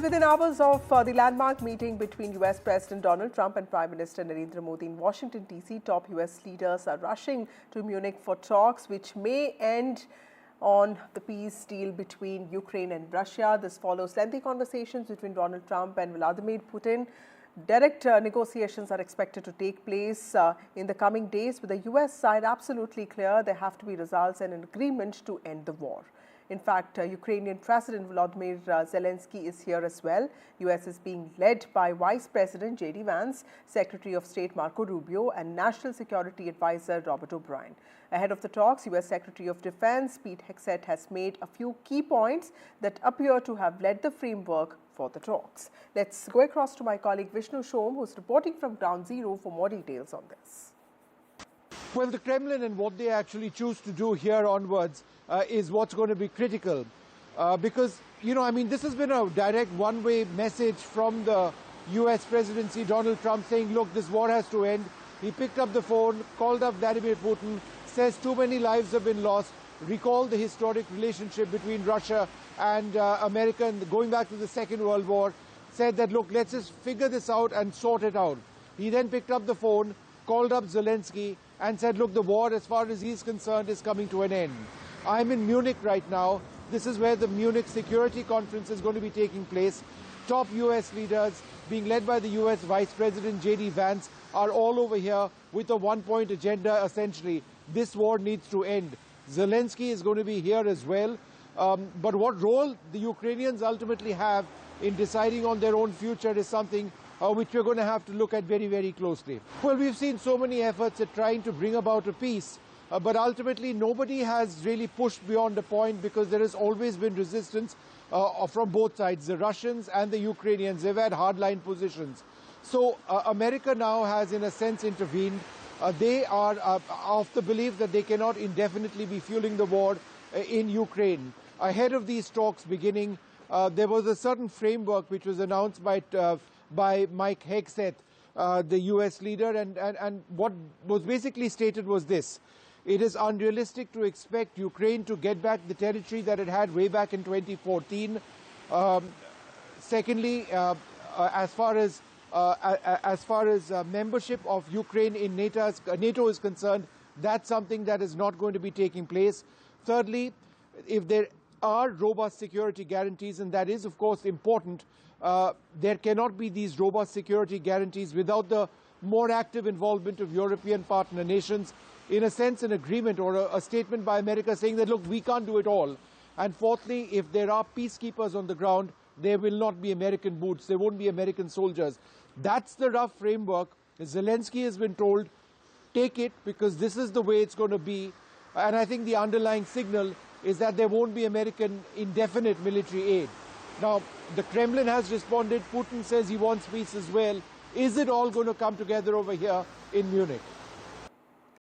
Within hours of the landmark meeting between US President Donald Trump and Prime Minister Narendra Modi in Washington, D.C., top US leaders are rushing to Munich for talks which may end on the peace deal between Ukraine and Russia. This follows lengthy conversations between Donald Trump and Vladimir Putin. Direct negotiations are expected to take place in the coming days, with the US side absolutely clear there have to be results and an agreement to end the war. In fact, Ukrainian President Volodymr Zelensky is here as well. US is being led by Vice President JD Vance, Secretary of State Marco Rubio, and National Security Advisor Robert O'Brien. Ahead of the talks, US Secretary of Defense Pete Hegseth has made a few key points that appear to have led the framework for the talks. Let's go across to my colleague Vishnu Shom, who's reporting from Ground Zero for more details on this. Well, the Kremlin and what they actually choose to do here onwards is what's going to be critical. Because, this has been a direct one-way message from the US presidency, Donald Trump, saying, look, this war has to end. He picked up the phone, called up Vladimir Putin, says too many lives have been lost, recalled the historic relationship between Russia and America, and going back to the Second World War, said that, look, let's just figure this out and sort it out. He then picked up the phone, called up Zelensky, and said, look, the war, as far as he's concerned, is coming to an end. I'm in Munich right now. This is where the Munich Security Conference is going to be taking place. Top US leaders, being led by the US Vice President JD Vance, are all over here with a one-point agenda, essentially. This war needs to end. Zelensky is going to be here as well. But what role the Ukrainians ultimately have in deciding on their own future is something which we're going to have to look at very, very closely. Well, we've seen so many efforts at trying to bring about a peace, but ultimately nobody has really pushed beyond a point, because there has always been resistance from both sides, the Russians and the Ukrainians. They've had hardline positions. So America now has, in a sense, intervened. They are of the belief that they cannot indefinitely be fueling the war in Ukraine. Ahead of these talks beginning, there was a certain framework which was announced by Mike Hegseth, the US leader, and what was basically stated was this: it is unrealistic to expect Ukraine to get back the territory that it had way back in 2014. Secondly, as far as membership of Ukraine in NATO is concerned, that's something that is not going to be taking place. Thirdly, if there are robust security guarantees, and that is, of course, important, there cannot be these robust security guarantees without the more active involvement of European partner nations. In a sense, an agreement or a statement by America saying that, look, we can't do it all. And fourthly, if there are peacekeepers on the ground, there will not be American boots, there won't be American soldiers. That's the rough framework. Zelensky has been told, take it, because this is the way it's going to be. And I think the underlying signal is that there won't be American indefinite military aid. Now, the Kremlin has responded. Putin says he wants peace as well. Is it all going to come together over here in Munich?